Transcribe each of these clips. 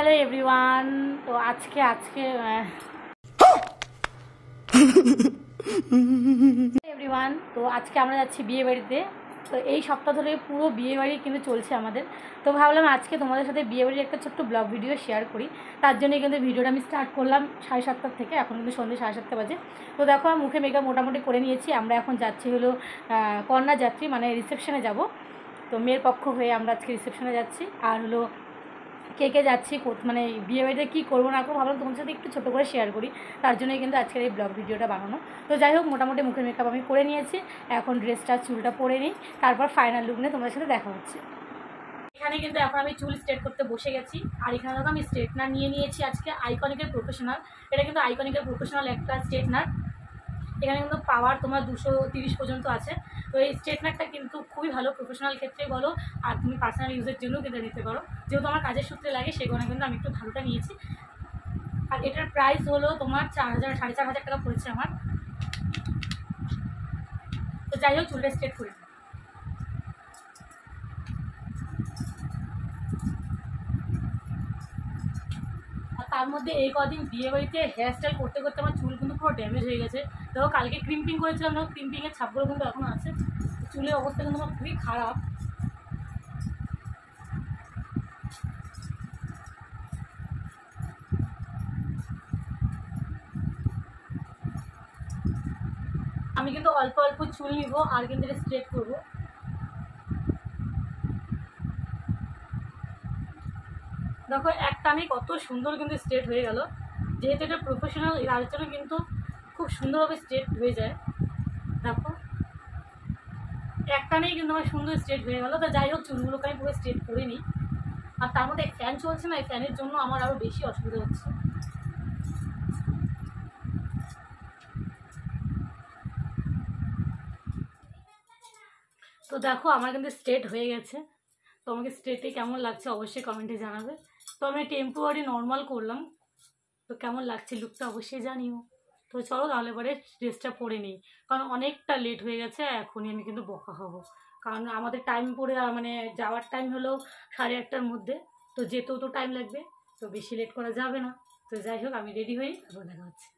Hello everyone. তো আজকে everyone তো আজকে আমরা যাচ্ছি বিয়ে বাড়িতে। তো এই সপ্তাহ ধরে পুরো বিয়ে বাড়ি কিন্তু চলছে আমাদের। তো ভাবলাম আজকে তোমাদের সাথে বিয়ে বাড়ির একটা ছোট্ট ব্লগ ভিডিও শেয়ার করি। তার জন্যই কিন্তু ভিডিওটা আমি স্টার্ট করলাম 7:30 থেকে। এখন কিন্তু সন্ধ্যে 7:30 বাজে। তো দেখো আমি মুখে মেকআপ মোটামুটি করে নিয়েছি। আমরা এখন যাচ্ছি হলো কন্যা যাত্রী, মানে রিসেপশনে যাব। তো মেয়ের পক্ষ হয়ে আমরা আজকে রিসেপশনে যাচ্ছি। আর হলো কে কে যাচ্ছি, মানে বিয়ে বাড়িতে কী করবো না করবো ভাবলাম তোমাদের সাথে একটু ছোটো করে শেয়ার করি। তার জন্যই কিন্তু আজকের এই ব্লগ ভিডিওটা বানানো। তো যাই হোক, মোটামুটি মুখের মেকআপ আমি করে নিয়েছি। এখন ড্রেসটা চুলটা পরে নিই, তারপর ফাইনাল লুক নিয়ে তোমাদের সাথে দেখা হচ্ছে। এখানে কিন্তু এখন আমি চুল স্ট্রেট করতে বসে গেছি। আর এখানে দেখো আমি স্ট্রেটনার নিয়ে নিয়েছি আজকে আইকনিকের প্রফেশনাল। এটা কিন্তু আইকনিকের প্রফেশনাল একটা স্ট্রেটনার। এখানে কিন্তু পাওয়ার তোমার 230 পর্যন্ত আছে। তো এই স্ট্রেটনারটা কিন্তু খুবই ভালো, প্রফেশনাল ক্ষেত্রে বলো আর তুমি পার্সোনাল ইউজের জন্য কিন্তু নিতে পারো। যেহেতু আমার কাজের সূত্রে লাগে সেই কারণে কিন্তু আমি একটু ভালোটা নিয়েছি। আর এটার প্রাইস হলো তোমার 4,000 টাকা পড়েছে আমার। তো যাই হোক, চুলটা স্ট্রেট করে নিই। আর তার মধ্যে এই কদিন বিয়ে বাড়িতে হেয়ার স্টাইল করতে করতে আমার চুল কিন্তু পুরো ড্যামেজ হয়ে গেছে। দেখো কালকে ক্রিম্পিং করেছিলাম, দেখো ক্রিম্পিংয়ের ছাপগুলো কিন্তু এখনও আছে। চুলের অবস্থা কিন্তু আমার খুবই খারাপ। আমি কিন্তু অল্প অল্প চুল নিব আর কিন্তু এটা স্ট্রেট করবো। দেখো একটানে কত সুন্দর কিন্তু স্ট্রেট হয়ে গেল। যেহেতু এটা প্রফেশনাল, এর জন্য কিন্তু খুব সুন্দরভাবে স্ট্রেট হয়ে যায়। দেখো একটানেই কিন্তু আমার সুন্দর স্ট্রেট হয়ে গেল। তো যাই হোক, চুলগুলোকে আমি পুরো স্ট্রেট করে নিই। আর তার মধ্যে ফ্যান চলছে না, এই ফ্যানের জন্য আমার আরও বেশি অসুবিধা হচ্ছে। তো দেখো আমার কিন্তু স্ট্রেট হয়ে গেছে। তো আমাকে স্ট্রেটে কেমন লাগছে অবশ্যই কমেন্টে জানাবে। তো আমি টেম্পোরারি নর্মাল করলাম। তো কেমন লাগছে লুকটা অবশ্যই জানিও। তো চলো তাহলে পরে ড্রেসটা পরে নিই, কারণ অনেকটা লেট হয়ে গেছে। এখনই আমি কিন্তু বকা খাবো, কারণ আমাদের টাইম পড়ে মানে যাওয়ার টাইম হলো 8:30টার মধ্যে। তো যেতেও তো টাইম লাগবে, তো বেশি লেট করা যাবে না। তো যাই হোক, আমি রেডি হয়ে তারপর দেখা হচ্ছে।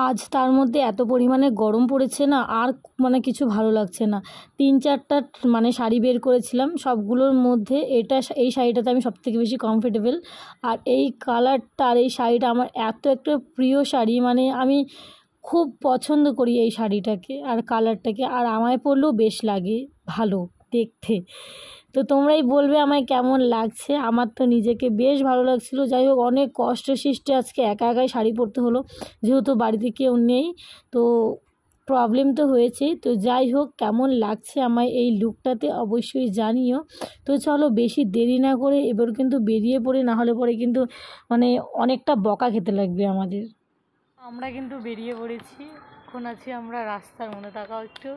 আজ তার মধ্যে এত পরিমাণে গরম পড়েছে না, আর মানে কিছু ভালো লাগছে না। 3-4টা মানে শাড়ি বের করেছিলাম, সবগুলোর মধ্যে এই শাড়িটাতে আমি সবথেকে বেশি কমফোর্টেবল। আর এই কালারটা আর এই শাড়িটা আমার এত একটা প্রিয় শাড়ি, মানে আমি খুব পছন্দ করি এই শাড়িটাকে আর কালারটাকে। আর আমায় পরলেও বেশ লাগে ভালো দেখতে। তো তোমরাই বলবে আমায় কেমন লাগছে। আমার তো নিজেকে বেশ ভালো লাগছিলো। যাই হোক, অনেক কষ্ট সৃষ্টে আজকে একা একাই শাড়ি পরতে হলো, যেহেতু বাড়িতে কেউ নেই। তো প্রবলেম তো হয়েছেই। তো যাই হোক, কেমন লাগছে আমায় এই লুকটাতে অবশ্যই জানিও। তো চলো বেশি দেরি না করে এবার কিন্তু বেরিয়ে পড়ি, না হলে পরে কিন্তু মানে অনেকটা বকা খেতে লাগবে আমাদের। আমরা কিন্তু বেরিয়ে পড়েছি। এখন আছি আমরা রাস্তার মধ্যে, তাকাও একটু।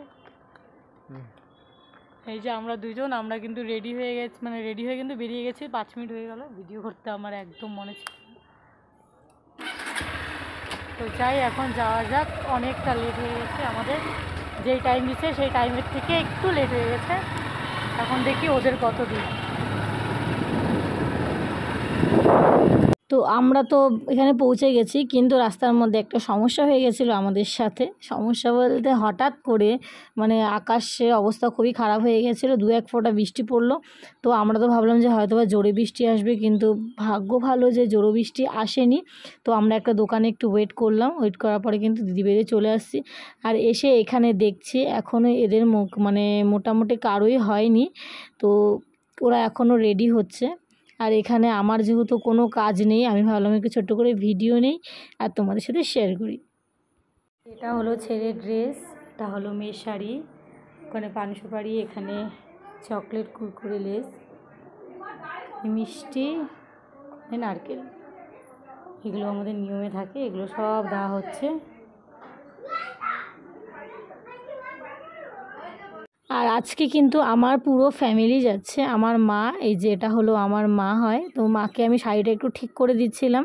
এই যে আমরা দুজন, আমরা কিন্তু রেডি হয়ে গেছি, মানে রেডি হয়ে কিন্তু বেরিয়ে গেছি। 5 মিনিট হয়ে গেল, ভিডিও করতে আমার একদম মনে ছিল। তো যাই, এখন যাওয়া যাক। অনেকটা লেট হয়ে গেছে আমাদের, যেই টাইম দিচ্ছে সেই টাইমের থেকে একটু লেট হয়ে গেছে। এখন দেখি ওদের কত দূর। তো আমরা তো এখানে পৌঁছে গেছি, কিন্তু রাস্তার মধ্যে একটা সমস্যা হয়ে গেছিলো আমাদের সাথে। সমস্যা বলতে হঠাৎ করে মানে আকাশের অবস্থা খুবই খারাপ হয়ে গেছিলো, 2-1 ফোঁটা বৃষ্টি পড়লো। তো আমরা তো ভাবলাম যে হয়তো বা জোরে বৃষ্টি আসবে, কিন্তু ভাগ্য ভালো যে জোরে বৃষ্টি আসেনি। তো আমরা একটা দোকানে একটু ওয়েট করলাম, ওয়েট করার পরে কিন্তু দিদি বেরিয়ে চলে আসছি। আর এসে এখানে দেখছি এখনও এদের মানে মোটামুটি কারোই হয়নি। তো ওরা এখনও রেডি হচ্ছে। আর এখানে আমার যেহেতু কোনো কাজ নেই, আমি ভাবলাম একটু ছোট্ট করে ভিডিও নেই আর তোমাদের সাথে শেয়ার করি। এটা হলো ছেলের ড্রেস, এটা হলো মেয়ের শাড়ি। ওখানে পান সুপারি, এখানে চকলেট, কুরকুরে, লেস, মিষ্টি, নারকেল, এগুলো আমাদের নিয়মে থাকে, এগুলো সব দেওয়া হচ্ছে। আর আজকে কিন্তু আমার পুরো ফ্যামিলি যাচ্ছে। আমার মা, এই যে এটা হলো আমার মা হয়, তো মাকে আমি শাড়িটা একটু ঠিক করে দিচ্ছিলাম,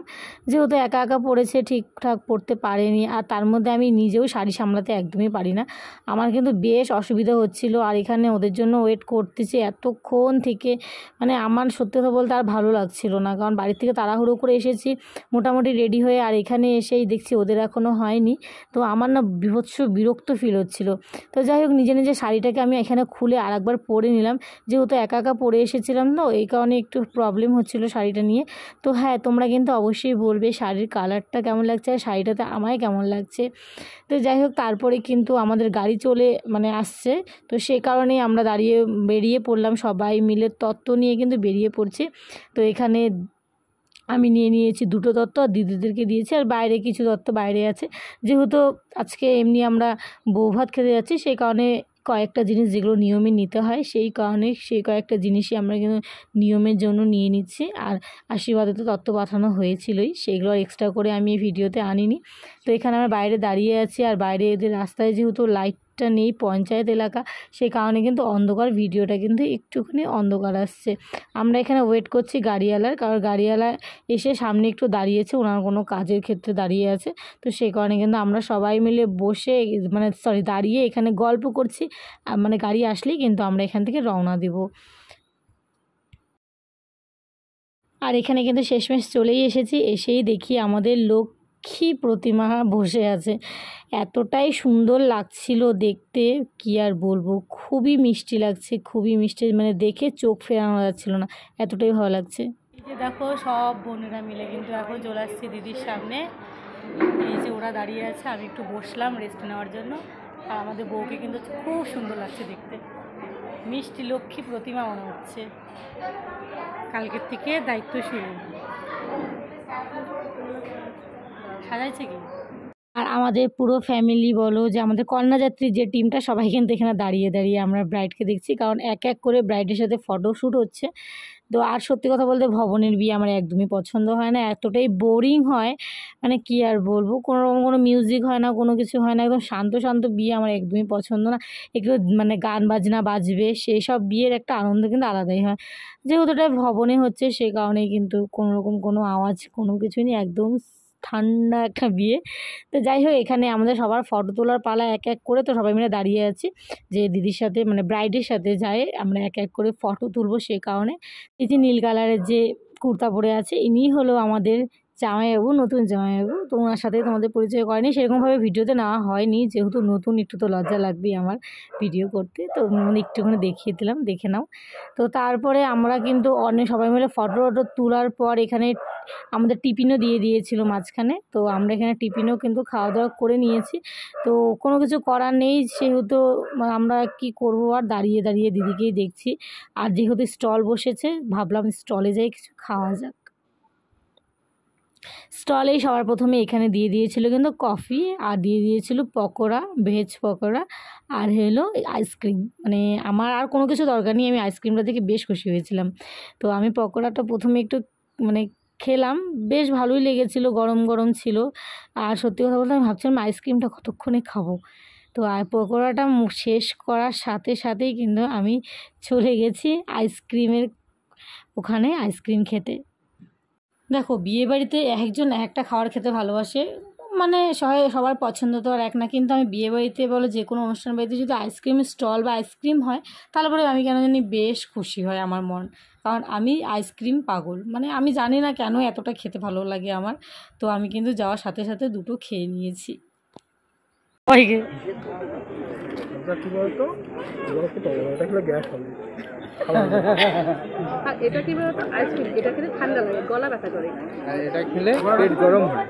যেহেতু একা একা পরেছে, ঠিকঠাক পরতে পারেনি। আর তার মধ্যে আমি নিজেও শাড়ি সামলাতে একদমই পারি না, আমার কিন্তু বেশ অসুবিধা হচ্ছিল। আর এখানে ওদের জন্য ওয়েট করতেছি এতক্ষণ থেকে, মানে আমার সত্যি কথা বলতে আর ভালো লাগছিল না, কারণ বাড়ি থেকে তাড়াহুড়ো করে এসেছি মোটামুটি রেডি হয়ে, আর এখানে এসেই দেখছি ওদের এখনও হয়নি। তো আমার না বিভৎস বিরক্ত ফিল হচ্ছিল। তো যাই হোক, নিজে নিজে শাড়িটাকে আমি এখানে খুলে আর একবার পরে নিলাম, যেহেতু একা একা পরে এসেছিলাম, তো এই কারণে একটু প্রবলেম হচ্ছিলো শাড়িটা নিয়ে। তো হ্যাঁ, তোমরা কিন্তু অবশ্যই বলবে শাড়ির কালারটা কেমন লাগছে আর শাড়িটাতে আমায় কেমন লাগছে। তো যাই হোক, তারপরে কিন্তু আমাদের গাড়ি চলে আসছে, তো সে কারণেই আমরা বেরিয়ে পড়লাম, সবাই মিলে তত্ত্ব নিয়ে কিন্তু বেরিয়ে পড়ছি। তো এখানে আমি নিয়ে নিয়েছি 2টো তত্ত্ব, আর দিদিদেরকে দিয়েছি, আর বাইরে কিছু তত্ত্ব বাইরে আছে। যেহেতু আজকে এমনি আমরা বৌভাত খেতে যাচ্ছি, সেই কারণে কয়েকটা জিনিস যেগুলো নিয়মে নিতে হয়, সেই কারণে সেই কয়েকটা জিনিসই আমরা কিন্তু নিয়মের জন্য নিয়ে নিচ্ছি। আর আশীর্বাদে তো তত্ত্ব পাঠানো হয়েছিলই, সেইগুলো এক্সট্রা করে আমি এই ভিডিওতে আনিনি। তো এখানে আমরা বাইরে দাঁড়িয়ে আছি, আর বাইরে এদের রাস্তায় যেহেতু লাইটটা নেই, পঞ্চায়েত এলাকা, সেই কারণে কিন্তু অন্ধকার, ভিডিওটা কিন্তু একটুখানি অন্ধকার আসছে। আমরা এখানে ওয়েট করছি গাড়িওয়ালার, কারণ গাড়িওয়ালা এসে সামনে একটু দাঁড়িয়েছে, ওনার কোনো কাজের ক্ষেত্রে দাঁড়িয়ে আছে। তো সেই কারণে কিন্তু আমরা সবাই মিলে বসে দাঁড়িয়ে এখানে গল্প করছি, মানে গাড়ি আসলেই কিন্তু আমরা এখান থেকে রওনা দেব। আর এখানে কিন্তু শেষমেশ চলেই এসেছি, এসেই দেখি আমাদের লক্ষ্মী প্রতিমা বসে আছে। এতটাই সুন্দর লাগছিল দেখতে, কি আর বলবো, খুবই মিষ্টি লাগছে, খুবই মিষ্টি, মানে দেখে চোখ ফেরানো যাচ্ছিল না, এতটাই ভালো লাগছে। এই যে দেখো, সব বোনেরা মিলে কিন্তু এখন চলে আসছি দিদির সামনে। এই যে ওরা দাঁড়িয়ে আছে, আমি একটু বসলাম রেস্ট নেওয়ার জন্য। আর আমাদের বউকে কিন্তু খুব সুন্দর লাগছে দেখতে, মিষ্টি লক্ষ্মী প্রতিমা মনে হচ্ছে। কালকের থেকে দায়িত্ব শুরু, সাজাইছে কি। আর আমাদের পুরো ফ্যামিলি বলো, যে আমাদের কন্যাযাত্রীর যে টিমটা, সবাই কিন্তু এখানে দাঁড়িয়ে দাঁড়িয়ে আমরা ব্রাইডকে দেখছি, কারণ এক এক করে ব্রাইডের সাথে ফটোশ্যুট হচ্ছে। তো আর সত্যি কথা বলতে ভবনের বিয়ে আমার একদমই পছন্দ হয় না, এতটাই বোরিং হয়, মানে কি আর বলবো, কোনো মিউজিক হয় না, কোনো কিছু হয় না, একদম শান্ত শান্ত বিয়ে আমার একদমই পছন্দ না। একটু মানে গান বাজনা বাজবে, সেই সব বিয়ের একটা আনন্দ কিন্তু আলাদাই হয়। যেহেতু এটা ভবনে হচ্ছে, সেই কারণেই কিন্তু কোনোরকম কোনো আওয়াজ কোনো কিছুই নেই, একদম ঠান্ডা একটা বিয়ে। তো যাই হোক, এখানে আমাদের সবার ফটো তোলার পালা এক এক করে, তো সবাই মিলে দাঁড়িয়ে আছি যে দিদির সাথে, মানে ব্রাইডের সাথে যায় আমরা এক এক করে ফটো তুলবো। সেই কারণে এই যে নীল কালারের যে কুর্তা পরে আছে, ইনিই হলো আমাদের জামাইবাবু, নতুন জামাইবাবু। তো ওনার সাথে তোমাদের পরিচয় করেনি, সেরকমভাবে ভিডিওতে নেওয়া হয়নি, যেহেতু নতুন, একটু তো লজ্জা লাগবেই আমার ভিডিও করতে, তো একটুখানি দেখিয়ে দিলাম, দেখে নাও। তো তারপরে আমরা কিন্তু অনেক সবাই মিলে ফটো তোলার পর এখানে আমাদের টিফিনও দিয়ে দিয়েছিল মাঝখানে, তো আমরা এখানে টিফিনও কিন্তু খাওয়া দাওয়া করে নিয়েছি। তো কোনো কিছু করার নেই, সেহেতু আমরা কি করব, আর দাঁড়িয়ে দাঁড়িয়ে দিদিকেই দেখছি। আর যেহেতু স্টল বসেছে, ভাবলাম স্টলে যাই কিছু খাওয়া যাক। স্টলেই সবার প্রথমে এখানে দিয়ে দিয়েছিল কিন্তু কফি, আর দিয়ে দিয়েছিল পকোড়া, ভেজ পকোড়া, আর হলো আইসক্রিম। মানে আমার আর কোনো কিছু দরকার নেই, আমি আইসক্রিমটা দেখে বেশ খুশি হয়েছিলাম। তো আমি পকোড়াটা প্রথমে একটু মানে খেলাম, বেশ ভালোই লেগেছিলো, গরম গরম ছিল। আর সত্যি কথা বলতে আমি ভাবছিলাম আইসক্রিমটা কতক্ষণে খাবো। তো আর পকোড়াটা শেষ করার সাথে সাথেই কিন্তু আমি চলে গেছি আইসক্রিমের ওখানে আইসক্রিম খেতে। দেখো, বিয়েবাড়িতে একজন একটা খাবার খেতে ভালোবাসে, মানে সবার পছন্দ তো আর এক না, কিন্তু আমি বিয়েবাড়িতে বলো যে কোনো অনুষ্ঠান বাড়িতে যদি আইসক্রিমের স্টল বা আইসক্রিম হয়, তাহলে পরে আমি কেন জানি বেশ খুশি হয় আমার মন, কারণ আমি আইসক্রিম পাগল, মানে আমি জানি না কেন এতটা খেতে ভালো লাগে আমার। তো আমি কিন্তু যাওয়ার সাথে সাথে 2টো খেয়ে নিয়েছি। আর এটা কি বলতো, আইসক্রিম এটা খেলে ঠান্ডা লাগে, গলা ব্যথা করে, আর এটা খেলে পেট গরম হয়,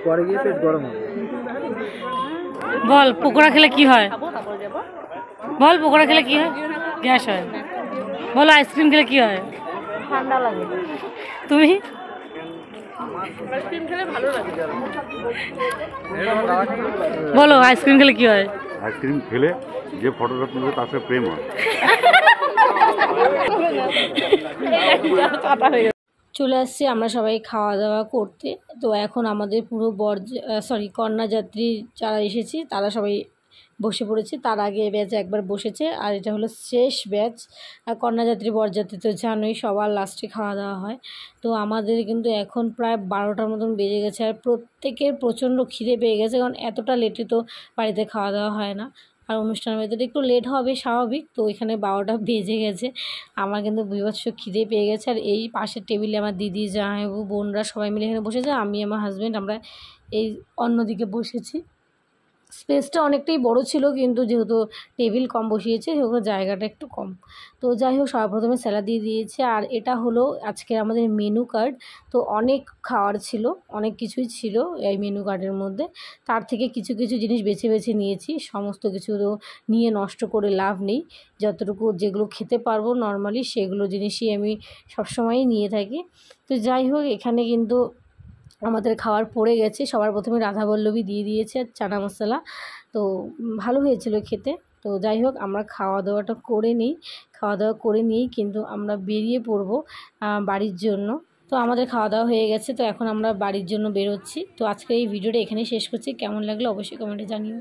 পরে গিয়ে পেট গরম হয়। বল, পকোড়া খেলে কি হয়? খাবো তারপর যাবো। বল, পকোড়া খেলে কি হয়? গ্যাস হয়। বলো, আইসক্রিম খেলে কি হয়? ঠান্ডা লাগে। তুমি? আইসক্রিম খেলে ভালো লাগে। বলো, আইসক্রিম খেলে কি হয়? আইসক্রিম খেলে যে ফটোটা তুলবে তার সাথে প্রেম হয়। চলে আসছি আমরা সবাই খাওয়া দাওয়া করতে। তো এখন আমাদের পুরো কন্যাযাত্রী যারা এসেছি তারা সবাই বসে পড়েছি। তার আগে এই ব্যাচ একবার বসেছে, আর এটা হলো শেষ ব্যাচ। আর কন্যাযাত্রী বরযাত্রী তো জানোই সবার লাস্টে খাওয়া দাওয়া হয়। তো আমাদের কিন্তু এখন প্রায় 12টার মতন বেজে গেছে, আর প্রত্যেকের প্রচণ্ড খিদে পেয়ে গেছে, কারণ এতটা লেটে তো বাড়িতে খাওয়া দাওয়া হয় না। আর অনুষ্ঠানের ভেতরে একটু লেট হবে স্বাভাবিক, তো ওইখানে 12টা বেজে গেছে। আমার কিন্তু বীভৎস খিদে পেয়ে গেছে। আর এই পাশের টেবিলে আমার দিদি, জামাইবাবু, বোনরা সবাই মিলে এখানে বসেছে, আমি আমার হাজব্যান্ড আমরা এই অন্যদিকে বসেছি। স্পেসটা অনেকটাই বড় ছিল, কিন্তু যেহেতু টেবিল কম বসিয়েছে সেহেতু জায়গাটা একটু কম। তো যাই হোক, সবার প্রথমে স্যালাড দিয়ে দিয়েছে, আর এটা হলো আজকের আমাদের মেনু কার্ড। তো অনেক খাওয়ার ছিল, অনেক কিছুই ছিল এই মেনু কার্ডের মধ্যে। তার থেকে কিছু কিছু জিনিস বেছে বেছে নিয়েছি, সমস্ত কিছু তো নিয়ে নষ্ট করে লাভ নেই। যতটুকু যেগুলো খেতে পারবো নর্মালি সেগুলো জিনিসই আমি সবসময়ই নিয়ে থাকি। তো যাই হোক, এখানে কিন্তু আমাদের খাবার পড়ে গেছে। সবার প্রথমে রাধাবল্লভী দিয়ে দিয়েছে আর চানা মশলা, তো ভালো হয়েছিল খেতে। তো যাই হোক, আমরা খাওয়া দাওয়াটা করে নিই। খাওয়া দাওয়া করে নিয়েই কিন্তু আমরা বেরিয়ে পড়বো বাড়ির জন্য। তো আমাদের খাওয়া দাওয়া হয়ে গেছে, তো এখন আমরা বাড়ির জন্য বেরোচ্ছি। তো আজকে এই ভিডিওটা এখানেই শেষ করছি। কেমন লাগলো অবশ্যই কমেন্টে জানিও।